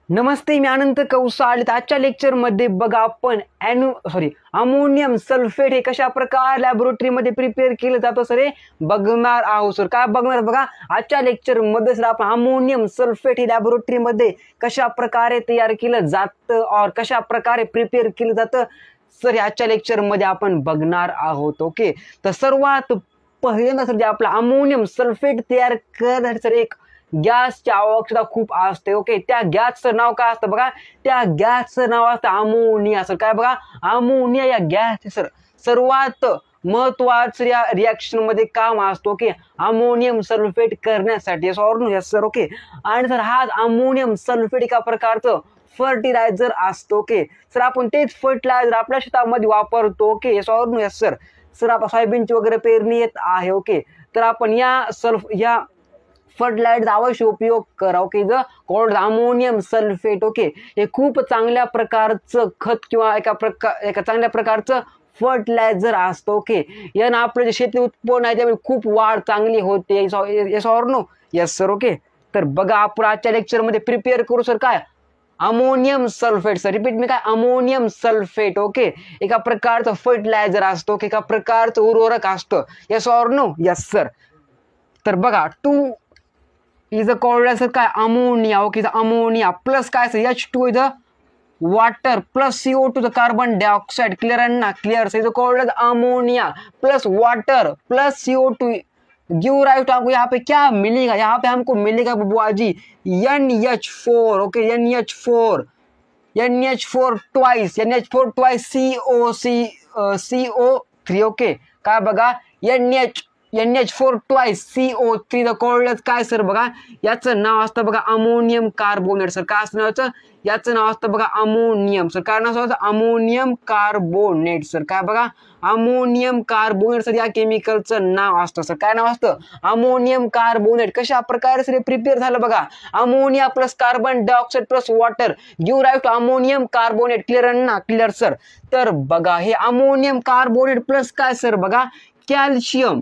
नमस्ते, मी अनंत कौसाळ. आजच्या लेक्चरमध्ये बघा आपण अमोनियम सल्फेट हे कशा प्रकार लॅबोरेटरीमध्ये प्रिपेअर केलं जातं सर हे बघणार आहोत. सर काय बघणार बघा आजच्या लेक्चरमध्ये सर आपण अमोनियम सल्फेट हे लॅबोरेटरीमध्ये कशा प्रकारे तयार केलं जातं और कशा प्रकारे प्रिपेअर केलं जातं सर आजच्या लेक्चरमध्ये आपण बघणार आहोत. ओके, तर सर्वात पहिल्यांदा सर जे आपलं अमोनियम सल्फेट तयार करण्यासाठी सर एक गॅसची आवश्यकता खूप असते. ओके, त्या गॅसचं नाव काय असतं बघा, त्या गॅसचं नाव असतं अमोनिया. सर काय बघा, अमोनिया या गॅस सर सर्वात महत्वाचं या रिॲक्शन मध्ये काम असतो. ओके, अमोनियम सल्फेट करण्यासाठी सर. ओके, आणि सर हा अमोनियम सल्फेट एका प्रकारचं फर्टिलायझर असतो. ओके सर, आपण तेच फर्टिलायझर आपल्या शेतामध्ये वापरतो. Okay sir. सर आपण सोयाबीनची वगैरे पेरणी येत आहे. ओके, तर आपण या फर्टिलायझर अवश्य उपयोग करा. Okay, the called ammonium sulphate. Okay, हे खूप चांगल्या प्रकारचं खत किंवा एका चांगल्या प्रकारचं फर्टिलायझर असतं. ओके, यानं आपलं जे शेती उत्पन्न आहे त्यामध्ये खूप वाढ चांगली होते. Yes or no? Yes sir. Okay, तर बघा आपण आजच्या लेक्चरमध्ये प्रिपेअर करू सर काय ammonium sulphate. Sir repeat me काय अमोनियम सल्फेट. ओके, एका प्रकारचं फर्टिलायझर असतो, एका प्रकारचं उर्वरक असतं. Yes or no? Yes sir. तर बघा two is a called sir काय अमोनिया. ओके, अमोनिया प्लस काय sir H2 is a water plus CO2 the carbon dioxide. clear and ना clear so is called as ammonia plus water plus CO2 give rise to हमको यहाँ पे क्या मिलेगा, यहाँ पे हमको मिलेगा बुआ जी NH4. Okay, NH4 twice CO3. Okay, काय बघा NH4 twice CO3 the called काय सर बघा याचं नाव असतं बघा अमोनियम कार्बोनेट. सर काय असं नावाचं याचं नाव असतं बघा अमोनियम. सर काय नाव असतं अमोनियम कार्बोनेट. सर काय बघा अमोनियम कार्बोनेट सर या केमिकलचं नाव असतं. सर काय नाव असतं अमोनियम कार्बोनेट. कशा प्रकारे सर प्रिपेअर झालं बघा ammonia plus carbon dioxide plus water give rise to ammonium carbonate. Clear ना क्लिअर सर. तर बघा हे अमोनियम कार्बोनेट प्लस काय सर बघा calcium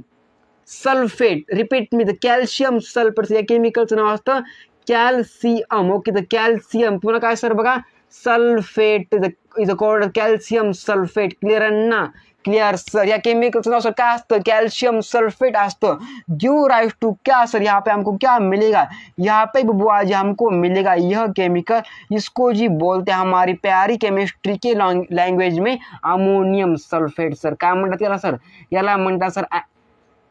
sulphate. Repeat me the calcium sulphate या केमिकलचं नाव असतं कॅल्शियम. ओके, द कॅल्शियम पुन्हा काय सर बघा sulphate is called calcium sulphate. Clear ना क्लिअर सर. या केमिकलचं नाव सर काय असतं कॅल्शियम सल्फेट असतं. गिव राइज टू क्या सर यहाँ पे हमको क्या मिलेगा, यहाँ पे बुआ जी हमको मिलेगा यह केमिकल, इसको जी बोलते हैं हमारी प्यारी केमिस्ट्री के लैंग्वेज में अमोनियम सल्फेट. सर काय म्हणतात याला सर, याला म्हणतात सर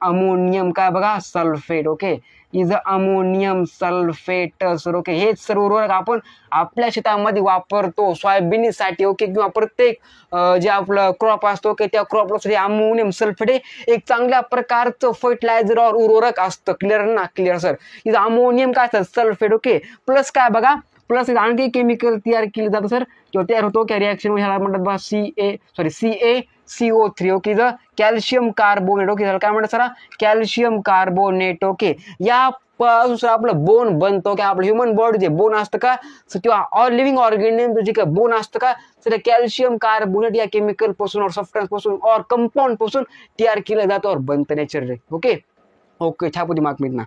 अमोनियम काय बघा sulphate. Okay, is ammonium sulphate. Sir okay, हेच सर उर्वरक आपण आपल्या शेतामध्ये वापरतो सोयाबीनसाठी. ओके, किंवा प्रत्येक जे आपलं क्रॉप असतो ओके त्या क्रॉपला अमोनियम सल्फेट हे एक चांगल्या प्रकारचं फर्टिलायझर और उर्वरक असतं. क्लिअर ना क्लिअर सर. इज अमोनियम काय असतं सल्फेट. ओके, प्लस काय बघा प्लस आणखी केमिकल तयार केलं जातं सर किंवा तयार होतो क्या रिॲक्शन ह्याला म्हणतात बघा CaCO3. Okay, the calcium carbonate. Okay, काय म्हणतात सर कॅल्शियम कार्बोनेट. ओके, या पासून आपलं बोन बनतो की आपलं ह्युमन बॉडी जे बोन असतं का किंवा लिव्हिंग ऑर्गॅनिझम जे काय बोन असतं का सर कॅल्शियम कार्बोनेट या केमिकल पासून और सबस्टन्स पासून और कंपाऊंड पासून तयार केलं जातं और बनतं नॅचरली. ओके ओके छापू दे मार्क मिळणार.